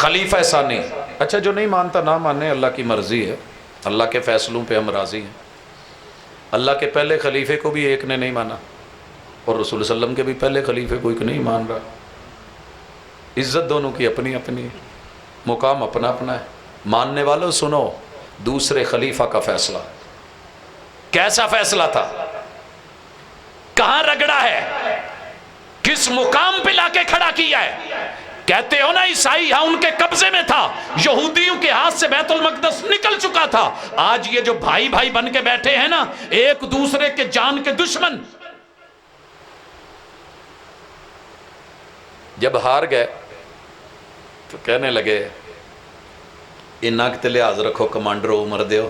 خلیفہ ثانی. اچھا جو نہیں مانتا نہ مانے، اللہ کی مرضی ہے، اللہ کے فیصلوں پہ ہم راضی ہیں. اللہ کے پہلے خلیفے کو بھی ایک نے نہیں مانا، اور رسول صلی اللہ علیہ وسلم کے بھی پہلے خلیفے کو ایک نہیں مان رہا. عزت دونوں کی اپنی اپنی، مقام اپنا اپنا ہے. ماننے والوں سنو دوسرے خلیفہ کا فیصلہ کیسا فیصلہ تھا، کہاں رگڑا ہے، کس مقام پہ لا کے کھڑا کیا ہے. کہتے ہو نا عیسائی ہاں ان کے قبضے میں تھا، یہودیوں کے ہاتھ سے بیت المقدس نکل چکا تھا. آج یہ جو بھائی بھائی بن کے بیٹھے ہیں نا، ایک دوسرے کے جان کے دشمن، جب ہار گئے تو کہنے لگے انہاں کے لحاظ رکھو کمانڈرو عمر دیو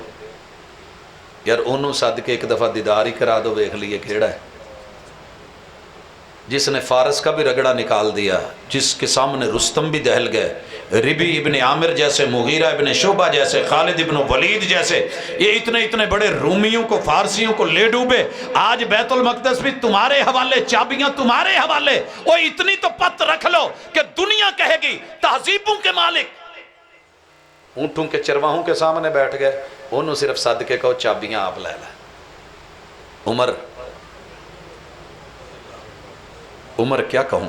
یار انہوں سد کے ایک دفعہ دیدار ہی کرا دو، ویکھ لیے کیڑا ہے. جس نے فارس کا بھی رگڑا نکال دیا، جس کے سامنے رستم بھی دہل گئے، ربی ابن عامر جیسے، مغیرہ ابن شعبہ جیسے، خالد ابن ولید جیسے، یہ اتنے اتنے بڑے رومیوں کو فارسیوں کو لے ڈوبے. آج بیت المقدس بھی تمہارے حوالے، چابیاں تمہارے حوالے. وہ اتنی تو پت رکھ لو کہ دنیا کہے گی تہذیبوں کے مالک اونٹوں کے چرواہوں کے سامنے بیٹھ گئے، انہوں صرف صد کے کہو چابیاں آپ لے لیں. عمر کیا کہوں،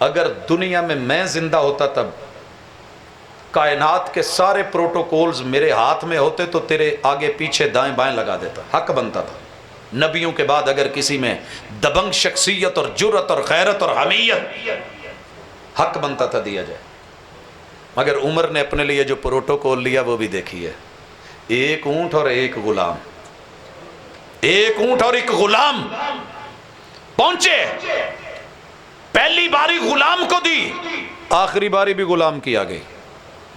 اگر دنیا میں زندہ ہوتا تب کائنات کے سارے پروٹوکولز میرے ہاتھ میں ہوتے تو تیرے آگے پیچھے دائیں بائیں لگا دیتا. حق بنتا تھا. نبیوں کے بعد اگر کسی میں دبنگ شخصیت اور جرت اور غیرت اور حمیت، حق بنتا تھا دیا جائے. مگر عمر نے اپنے لیے جو پروٹوکول لیا وہ بھی دیکھیے. ایک اونٹ اور ایک غلام، ایک اونٹ اور ایک غلام پہنچے. پہلی باری غلام کو دی، آخری باری بھی غلام کی آ گئی.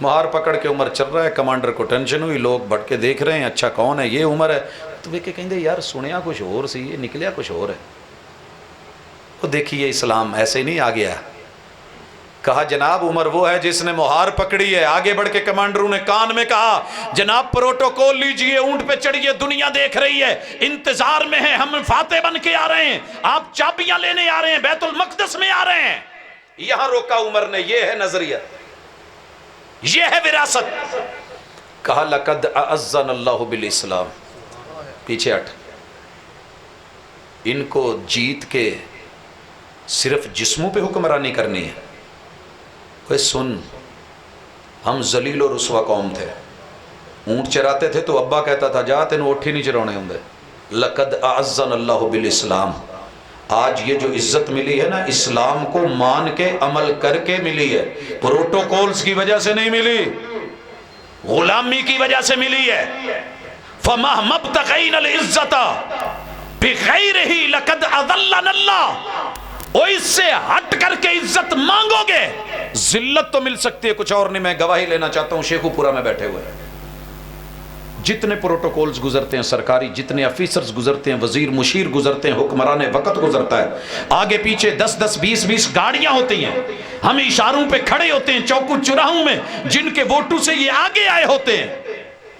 مہار پکڑ کے عمر چل رہا ہے. کمانڈر کو ٹینشن ہوئی، لوگ بڑھ کے دیکھ رہے ہیں اچھا کون ہے، یہ عمر ہے. تو وہ کہیں دے یار سنیا کچھ اور سی، یہ نکلیا کچھ اور ہے. وہ دیکھیے اسلام ایسے نہیں آ گیا. کہا جناب عمر وہ ہے جس نے مہار پکڑی ہے. آگے بڑھ کے کمانڈروں نے کان میں کہا جناب پروٹوکول لیجئے، اونٹ پہ چڑھیے، دنیا دیکھ رہی ہے، انتظار میں ہے، ہم فاتح بن کے آ رہے ہیں، آپ چابیاں لینے آ رہے ہیں، بیت المقدس میں آ رہے ہیں. یہاں روکا عمر نے. یہ ہے نظریہ، یہ ہے وراثت. کہا لقد اعزنا اللہ بالاسلام. پیچھے ہٹ. ان کو جیت کے صرف جسموں پہ حکمرانی کرنی ہے. وہ سن، ہم ذلیل و رسوا قوم تھے. اونٹ چراتے تھے تو ابا کہتا تھا جا تینوں اٹھی نہیں چرانے ہوں دے. لقد اعزنا اللہ بالاسلام. آج یہ جو عزت ملی ہے نا، اسلام کو مان کے عمل کر کے ملی ہے. پروٹوکولز کی وجہ سے نہیں ملی، غلامی کی وجہ سے ملی ہے. فَمَهْ مَبْتَغَيْنَ الْعِزَّةَ بِغَيْرِهِ لَقَدْ أَذَلَّنَا اللَّهُ. وہ اس سے ہٹ کر کے عزت مانگو گے، ذلت تو مل سکتی ہے، کچھ اور نہیں. میں گواہی لینا چاہتا ہوں، شیخو پورا میں بیٹھے ہوئے ہیں، جتنے پروٹوکولز گزرتے ہیں سرکاری، جتنے افیسرز گزرتے ہیں، وزیر مشیر گزرتے ہیں، حکمران وقت گزرتا ہے، آگے پیچھے 10 20 گاڑیاں ہوتی ہیں. ہم اشاروں پہ کھڑے ہوتے ہیں چوکو چراہوں میں، جن کے ووٹوں سے یہ آگے آئے ہوتے ہیں.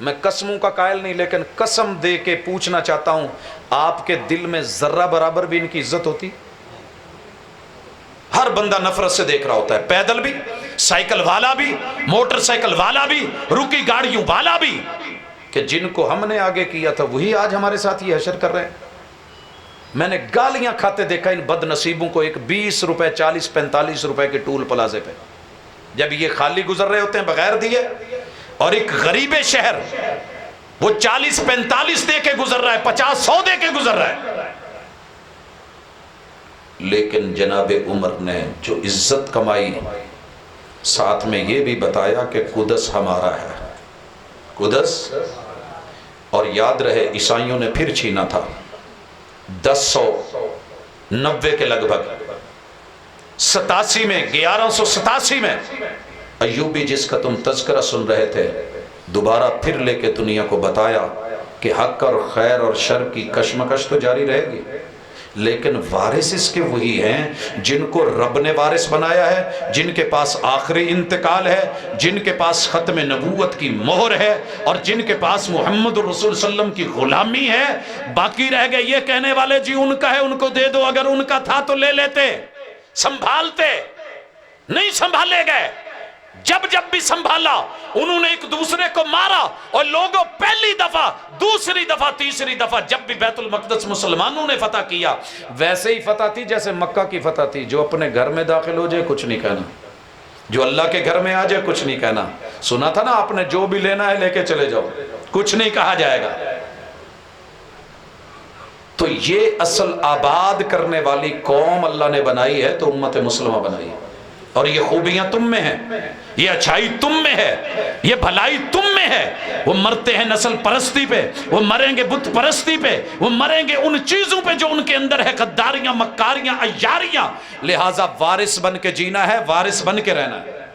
میں قسموں کا قائل نہیں، لیکن قسم دے کے پوچھنا چاہتا ہوں آپ کے دل میں ذرہ برابر بھی ان کی عزت ہوتی؟ ہر بندہ نفرت سے دیکھ رہا ہوتا ہے، پیدل بھی، سائیکل والا بھی، موٹر سائیکل والا بھی، رکی گاڑیوں والا بھی، کہ جن کو ہم نے آگے کیا تھا وہی آج ہمارے ساتھ یہ حشر کر رہے ہیں. میں نے گالیاں کھاتے دیکھا ان بد نصیبوں کو. ایک 20 روپے 40 45 روپے کے ٹول پلازے پہ جب یہ خالی گزر رہے ہوتے ہیں بغیر دیے، اور ایک غریب شہر وہ 40 45 دے کے گزر رہا ہے، 50 100 دے کے گزر رہا ہے. لیکن جناب عمر نے جو عزت کمائی، ساتھ میں یہ بھی بتایا کہ قدس ہمارا ہے. قدس، اور یاد رہے عیسائیوں نے پھر چھینا تھا 1090 کے لگ بھگ، 87 میں 1187 میں ایوبی جس کا تم تذکرہ سن رہے تھے، دوبارہ پھر لے کے دنیا کو بتایا کہ حق اور خیر اور شر کی کشمکش تو جاری رہے گی، لیکن وارث اس کے وہی ہیں جن کو رب نے وارث بنایا ہے، جن کے پاس آخری انتقال ہے، جن کے پاس ختم نبوت کی مہر ہے، اور جن کے پاس محمد رسول صلی اللہ علیہ وسلم کی غلامی ہے. باقی رہ گئے یہ کہنے والے جی ان کا ہے ان کو دے دو، اگر ان کا تھا تو لے لیتے، سنبھالتے، نہیں سنبھالے گئے. جب جب بھی سنبھالا انہوں نے ایک دوسرے کو مارا، اور لوگوں پہلی دفعہ، دوسری دفعہ، تیسری دفعہ جب بھی بیت المقدس مسلمانوں نے فتح کیا، ویسے ہی فتح تھی جیسے مکہ کی فتح تھی۔ جو اپنے گھر میں داخل ہو جائے کچھ نہیں کہنا، جو اللہ کے گھر میں آ جائے کچھ نہیں کہنا۔ سنا تھا نا آپ نے، جو بھی لینا ہے لے کے چلے جاؤ، کچھ نہیں کہا جائے گا۔ تو یہ اصل آباد کرنے والی قوم اللہ نے بنائی ہے، تو امت مسلمہ بنائی ہے، اور یہ خوبیاں تم میں ہیں، یہ اچھائی تم میں ہے، یہ بھلائی تم میں ہے۔ وہ مرتے ہیں نسل پرستی پہ، وہ مریں گے بت پرستی پہ، وہ مریں گے ان چیزوں پہ جو ان کے اندر ہے، غداریاں، مکاریاں، عیاریاں۔ لہٰذا وارث بن کے جینا ہے، وارث بن کے رہنا ہے۔